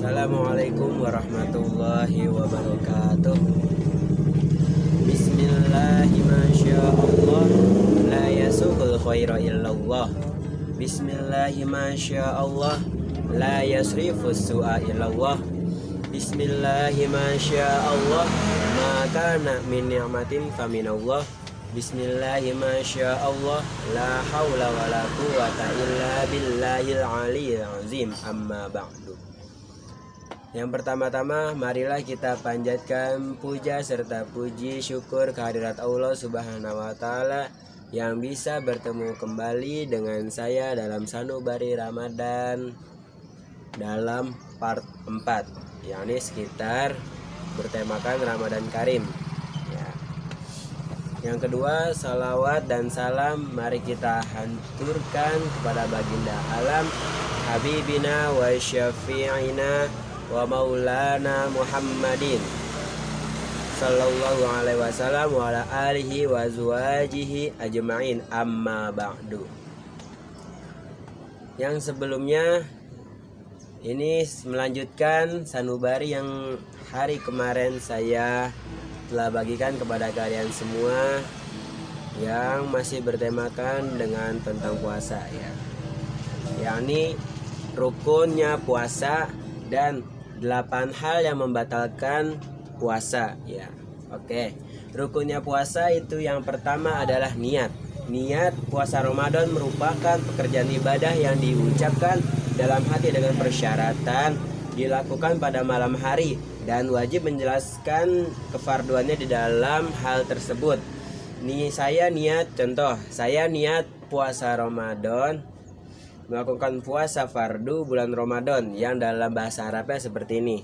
Assalamualaikum warahmatullahi wabarakatuh. Bismillahirrahmanirrahim. La yasuhul khaira illallah. Bismillahirrahmanirrahim. La yasrifus su'a illallah. Bismillahirrahmanirrahim. Ma kana min ni'matin faminallah. Bismillahirrahmanirrahim. La haula wala quwata illa billahil aliyyil azim. Amma ba'du. Yang pertama-tama, marilah kita panjatkan puja serta puji syukur kehadirat Allah Subhanahu wa Ta'ala yang bisa bertemu kembali dengan saya dalam Sanubari Ramadan dalam part 4, yakni sekitar bertemakan Ramadan Karim ya. Yang kedua, salawat dan salam mari kita haturkan kepada baginda alam Habibina wa syafi'ina wa maulana Muhammadin sallallahu alaihi wasallam wa ala alihi wa azwajihi ajma'in, amma ba'du. Yang sebelumnya ini melanjutkan sanubari yang hari kemarin saya telah bagikan kepada kalian semua yang masih bertemakan dengan tentang puasa ya, yakni rukunnya puasa dan 8 hal yang membatalkan puasa ya. Oke, rukunnya puasa itu yang pertama adalah niat. Niat puasa Ramadan merupakan pekerjaan ibadah yang diucapkan dalam hati dengan persyaratan dilakukan pada malam hari dan wajib menjelaskan kefarduannya di dalam hal tersebut. Saya niat puasa Ramadan, melakukan puasa fardu bulan Ramadan yang dalam bahasa Arabnya seperti ini.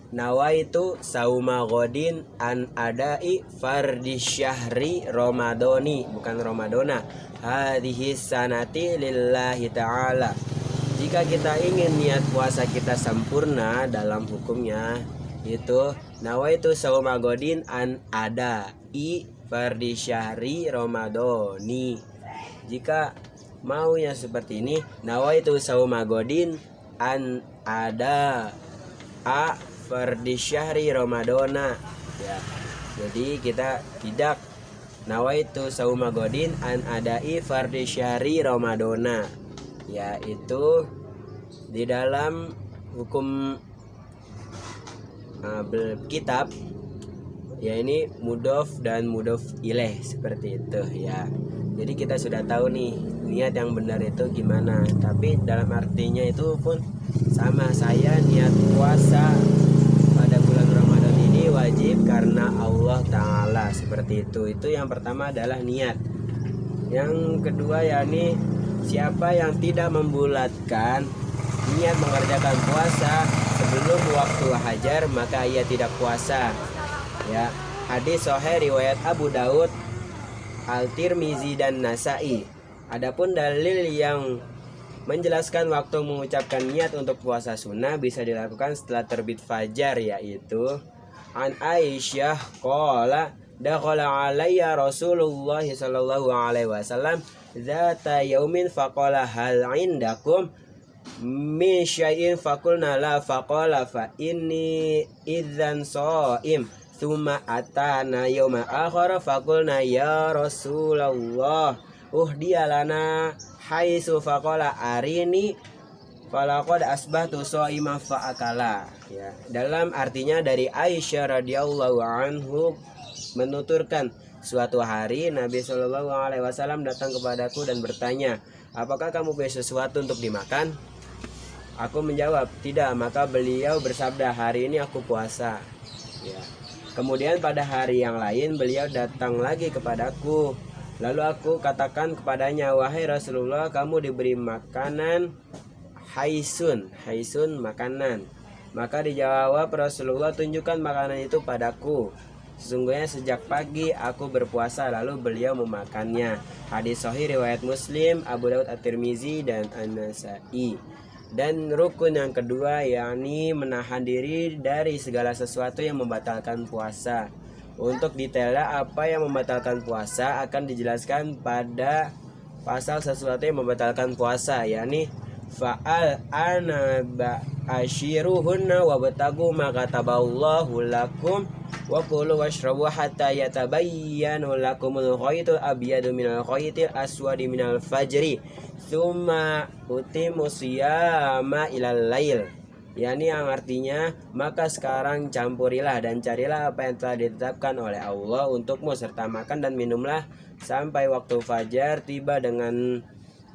Nawaitu sauma godin an adai fardi syahri Ramadoni, bukan Ramadona, hadhihi sanati lillahi ta'ala. Jika kita ingin niat puasa kita sempurna dalam hukumnya, itu nawaitu sauma godin an adai fardi syahri Ramadoni. Jika maunya seperti ini, nawaitu sauma godin an ada a fardi syahri Ramadona ya. Jadi kita tidak nawaitu sauma godin an adai fardi syahri Ramadona, yaitu di dalam hukum kitab ya, ini mudof dan mudof ilaih seperti itu ya. Jadi kita sudah tahu nih niat yang benar itu gimana. Tapi dalam artinya itu pun sama. Saya niat puasa pada bulan Ramadan ini wajib karena Allah Ta'ala, seperti itu. Itu yang pertama adalah niat. Yang kedua yakni siapa yang tidak membulatkan niat mengerjakan puasa sebelum waktu hajar, maka ia tidak puasa ya. Hadis sahih riwayat Abu Daud, Al-Tirmizi dan Nasai. Adapun dalil yang menjelaskan waktu mengucapkan niat untuk puasa sunnah bisa dilakukan setelah terbit fajar, yaitu an Aisyah qala dakhala alayya Rasulullah sallallahu alaihi wasallam zata yaumin faqala hal indakum min syai'in faqulna la faqala fa inni idzan shaim. Tsumma atana yauma akhara faqulna ya Rasulullah uhdiya lana haitsu faqala arini falaqad asbahtu shaiman faakala ya. Dalam artinya dari Aisyah radhiyallahu anhu menuturkan, suatu hari Nabi Shallallahu alaihi wasallam datang kepadaku dan bertanya, apakah kamu punya sesuatu untuk dimakan? Aku menjawab, tidak. Maka beliau bersabda, hari ini aku puasa ya. Kemudian pada hari yang lain beliau datang lagi kepadaku. Lalu aku katakan kepadanya, wahai Rasulullah, kamu diberi makanan haisun makanan. Maka dijawab Rasulullah, tunjukkan makanan itu padaku. Sesungguhnya sejak pagi aku berpuasa. Lalu beliau memakannya. Hadis sahih riwayat Muslim, Abu Daud, At-Tirmizi dan An-Nasai. Dan rukun yang kedua yakni menahan diri dari segala sesuatu yang membatalkan puasa. Untuk detailnya apa yang membatalkan puasa akan dijelaskan pada pasal sesuatu yang membatalkan puasa, yakni fa'al ana ba'ashiruhunna wabtagu ma kataballahu lakum wa kulu washrabu hatta yatabayyana lakumul khaytul abyadu minal khaytil aswadi minal fajri tsumma utimu siyama ilal lail. Yani yang artinya, maka sekarang campurilah dan carilah apa yang telah ditetapkan oleh Allah untukmu, serta makan dan minumlah sampai waktu fajar tiba dengan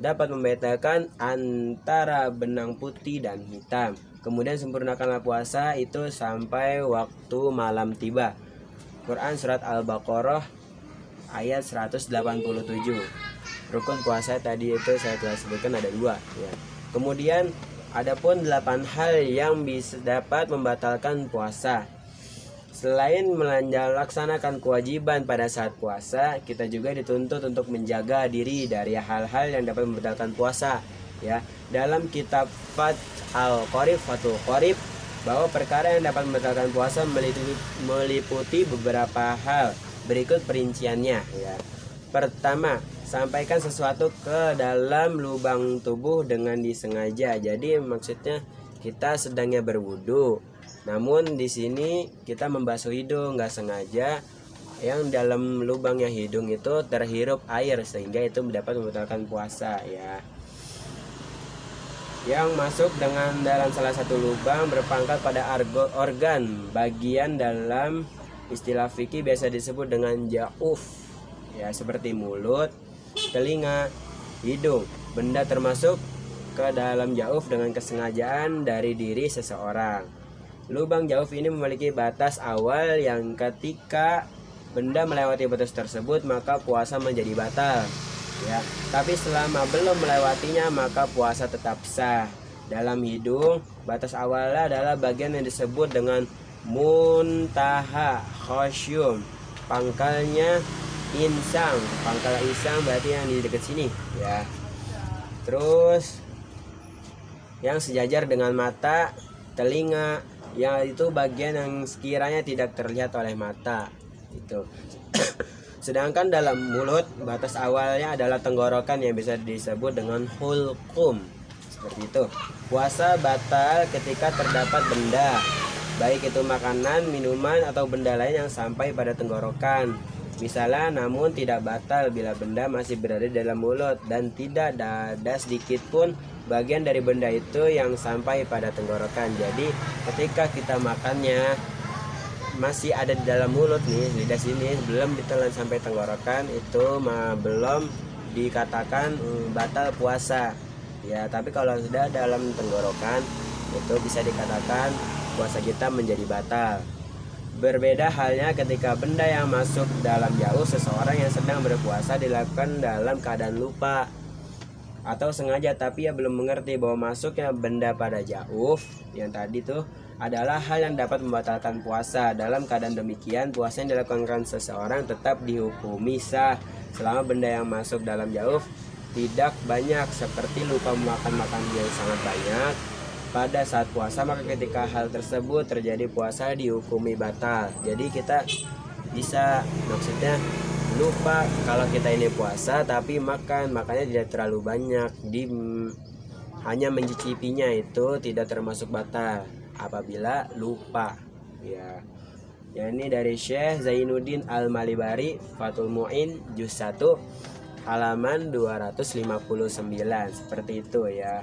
dapat membedakan antara benang putih dan hitam. Kemudian sempurnakanlah puasa itu sampai waktu malam tiba. Quran Surat Al-Baqarah ayat 187. Rukun puasa tadi itu saya telah sebutkan ada 2 ya. Kemudian adapun 8 hal yang bisa dapat membatalkan puasa. Selain melaksanakan kewajiban pada saat puasa, kita juga dituntut untuk menjaga diri dari hal-hal yang dapat membatalkan puasa. Ya, dalam kitab Fathul Qorib bahwa perkara yang dapat membatalkan puasa meliputi beberapa hal. Berikut perinciannya. Ya. Pertama, sampaikan sesuatu ke dalam lubang tubuh dengan disengaja. Jadi maksudnya kita sedangnya berwudu, namun di sini kita membasuh hidung nggak sengaja, yang dalam lubangnya hidung itu terhirup air sehingga itu dapat membatalkan puasa ya. Yang masuk dalam salah satu lubang berpangkat pada organ bagian dalam istilah fikih biasa disebut dengan jauf ya, seperti mulut, telinga, hidung. Benda termasuk ke dalam jauf dengan kesengajaan dari diri seseorang. Lubang jauf ini memiliki batas awal yang ketika benda melewati batas tersebut maka puasa menjadi batal ya. Tapi selama belum melewatinya maka puasa tetap sah. Dalam hidung, batas awalnya adalah bagian yang disebut dengan muntaha khosyum. Pangkalnya insang. Pangkal insang berarti yang di dekat sini ya. Terus yang sejajar dengan mata, telinga, yang itu bagian yang sekiranya tidak terlihat oleh mata itu. Sedangkan dalam mulut, batas awalnya adalah tenggorokan yang bisa disebut dengan hulqum. Seperti itu. Puasa batal ketika terdapat benda, baik itu makanan, minuman atau benda lain yang sampai pada tenggorokan. Misalnya, namun tidak batal bila benda masih berada dalam mulut dan tidak ada sedikit pun bagian dari benda itu yang sampai pada tenggorokan. Jadi ketika kita makannya masih ada di dalam mulut nih, lidah sini, belum ditelan sampai tenggorokan, itu belum dikatakan batal puasa ya. Tapi kalau sudah dalam tenggorokan itu bisa dikatakan puasa kita menjadi batal. Berbeda halnya ketika benda yang masuk dalam jauf seseorang yang sedang berpuasa dilakukan dalam keadaan lupa atau sengaja, tapi ia belum mengerti bahwa masuknya benda pada jauf yang tadi tuh adalah hal yang dapat membatalkan puasa. Dalam keadaan demikian, puasa yang dilakukan seseorang tetap dihukumi sah selama benda yang masuk dalam jauf tidak banyak, seperti lupa makan makanan yang sangat banyak pada saat puasa, maka ketika hal tersebut terjadi puasa dihukumi batal. Jadi kita bisa, maksudnya lupa kalau kita ini puasa tapi makannya tidak terlalu banyak, hanya mencicipinya, itu tidak termasuk batal apabila lupa ya. Ya, ini dari Syekh Zainuddin Al-Malibari, Fathul Mu'in juz 1 halaman 259, seperti itu ya.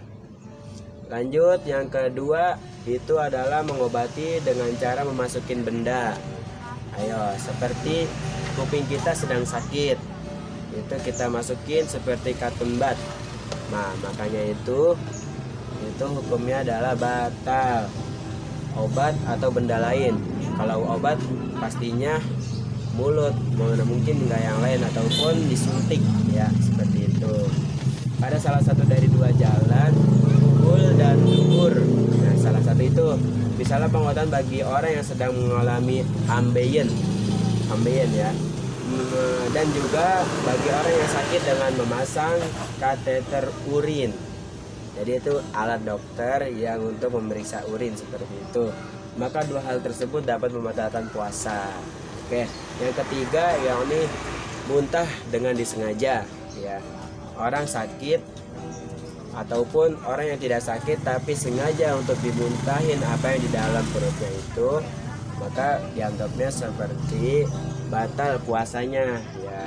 Lanjut, yang kedua itu adalah mengobati dengan cara memasukin benda. Ayo, seperti kuping kita sedang sakit, itu kita masukin seperti katun bat. Nah, makanya itu hukumnya adalah batal. Obat atau benda lain. Kalau obat pastinya mulut, mana mungkin enggak yang lain, ataupun disuntik ya, seperti itu. Pada salah satu dari 2 jalan, kubul dan dubur. Nah, salah satu itu misalnya pengobatan bagi orang yang sedang mengalami ambeien ya, dan juga bagi orang yang sakit dengan memasang kateter urin. Jadi itu alat dokter yang untuk memeriksa urin, seperti itu. Maka 2 hal tersebut dapat membatalkan puasa. Oke, yang ketiga yakni muntah dengan disengaja ya. Orang sakit ataupun orang yang tidak sakit tapi sengaja untuk dimuntahin apa yang di dalam perutnya itu, maka dianggapnya seperti batal puasanya ya.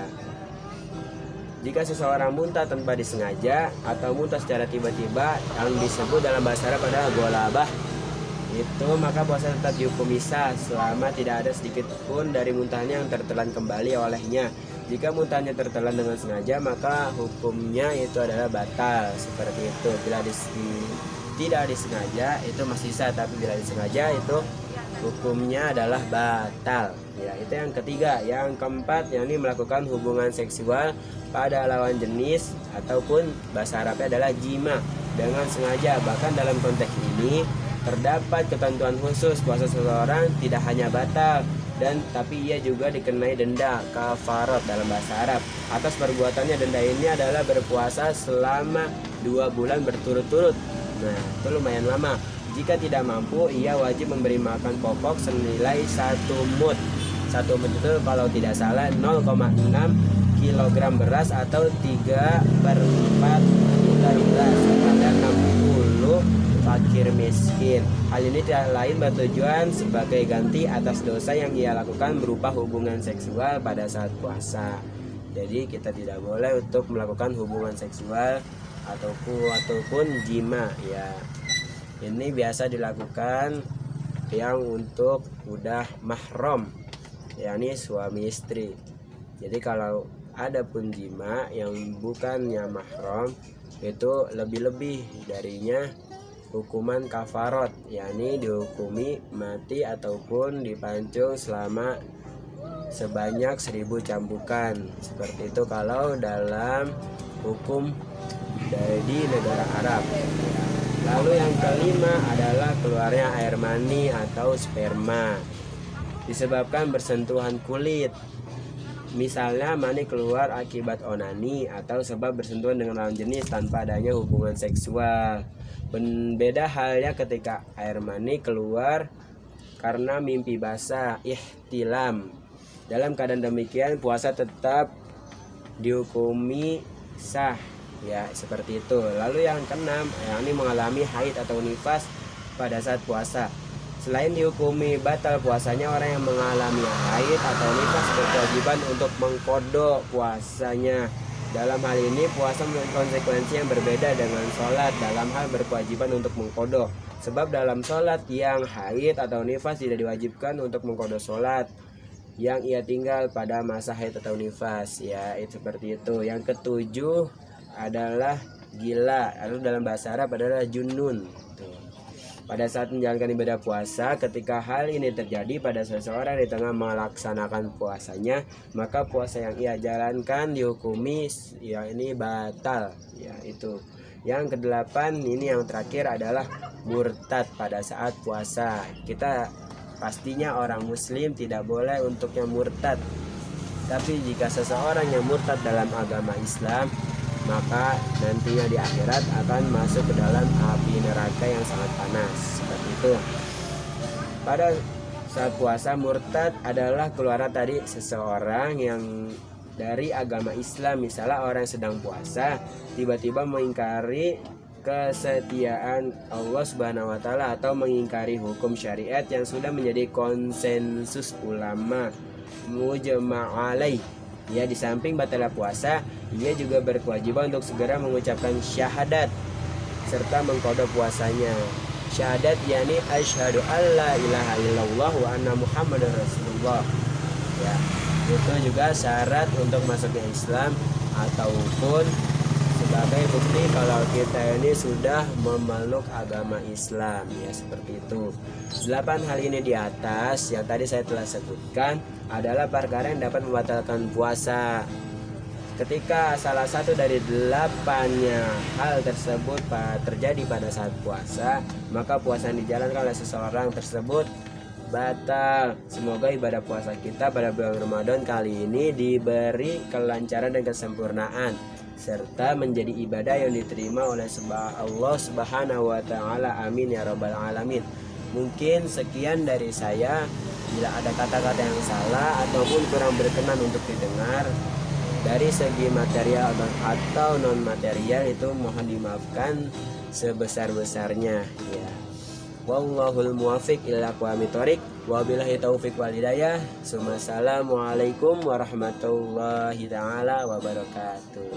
Jika seseorang muntah tanpa disengaja atau muntah secara tiba-tiba yang disebut dalam bahasa Arab adalah golabah, itu maka puasa tetap dihukumi sah selama tidak ada sedikit pun dari muntahnya yang tertelan kembali olehnya. Jika muntahnya tertelan dengan sengaja, maka hukumnya itu adalah batal seperti itu. Bila tidak disengaja itu masih sah, tapi bila disengaja itu hukumnya adalah batal ya. Itu yang ketiga. Yang keempat, yakni melakukan hubungan seksual pada lawan jenis ataupun bahasa Arabnya adalah jima dengan sengaja. Bahkan dalam konteks ini terdapat ketentuan khusus, puasa seseorang tidak hanya batal tapi ia juga dikenai denda kafarat dalam bahasa Arab atas perbuatannya. Denda ini adalah berpuasa selama 2 bulan berturut-turut. Nah, itu lumayan lama. Jika tidak mampu, ia wajib memberi makan pokok senilai 1 mud. 1 mud itu kalau tidak salah 0,6 kilogram beras atau 3/4 liter beras kepada 60 fakir miskin. Hal ini tidak lain bertujuan sebagai ganti atas dosa yang ia lakukan berupa hubungan seksual pada saat puasa. Jadi kita tidak boleh untuk melakukan hubungan seksual ataupun jima ya. Ini biasa dilakukan yang untuk udah mahram, yakni suami istri. Jadi kalau ada pun jima yang bukannya mahram, itu lebih-lebih darinya hukuman kafarot, yakni dihukumi mati ataupun dipancung selama sebanyak 1000 cambukan. Seperti itu kalau dalam hukum di negara Arab. Lalu yang kelima adalah keluarnya air mani atau sperma disebabkan bersentuhan kulit. Misalnya mani keluar akibat onani atau sebab bersentuhan dengan lawan jenis tanpa adanya hubungan seksual. Beda halnya ketika air mani keluar karena mimpi basah, ihtilam. Dalam keadaan demikian puasa tetap dihukumi sah ya, seperti itu. Lalu yang keenam, yakni mengalami haid atau nifas pada saat puasa. Selain dihukumi batal puasanya, orang yang mengalami haid atau nifas berkewajiban untuk mengqadha puasanya. Dalam hal ini puasa memiliki konsekuensi yang berbeda dengan sholat dalam hal berkewajiban untuk mengqadha. Sebab dalam sholat yang haid atau nifas tidak diwajibkan untuk mengqadha sholat yang ia tinggal pada masa haid atau nifas ya, itu seperti itu. Yang ketujuh adalah gila, atau dalam bahasa Arab adalah junun. Pada saat menjalankan ibadah puasa, ketika hal ini terjadi pada seseorang di tengah melaksanakan puasanya, maka puasa yang ia jalankan dihukumi ya ini batal ya. Itu yang kedelapan, ini yang terakhir adalah murtad pada saat puasa. Kita pastinya orang muslim tidak boleh untuk yang murtad, tapi jika seseorang yang murtad dalam agama Islam, maka nantinya di akhirat akan masuk ke dalam api neraka yang sangat panas. Seperti itu. Pada saat puasa, murtad adalah keluar tadi seseorang yang dari agama Islam. Misalnya orang sedang puasa tiba-tiba mengingkari kesetiaan Allah Subhanahu wa taala atau mengingkari hukum syariat yang sudah menjadi konsensus ulama mujma' alaih. Ya, di samping batalnya puasa, ia juga berkewajiban untuk segera mengucapkan syahadat serta mengqadha puasanya. Syahadat yakni asyhadu alla ilaha illallah wa anna muhammadar rasulullah. Ya, itu juga syarat untuk masuknya Islam ataupun sebagai bukti kalau kita ini sudah memeluk agama Islam ya, seperti itu. 8 hal ini di atas yang tadi saya telah sebutkan adalah perkara yang dapat membatalkan puasa. Ketika salah satu dari 8-nya hal tersebut terjadi pada saat puasa, maka puasa yang dijalankan oleh seseorang tersebut batal. Semoga ibadah puasa kita pada bulan Ramadan kali ini diberi kelancaran dan kesempurnaan serta menjadi ibadah yang diterima oleh Allah Subhanahu wa taala. Amin ya rabbal alamin. Mungkin sekian dari saya. Bila ada kata-kata yang salah ataupun kurang berkenan untuk didengar, dari segi material atau non material itu mohon dimaafkan sebesar-besarnya ya. Wallahul muwafiq ila aqwamit thoriq. Wabillahi taufiq wal hidayah. Assalamualaikum warahmatullahi taala wabarakatuh.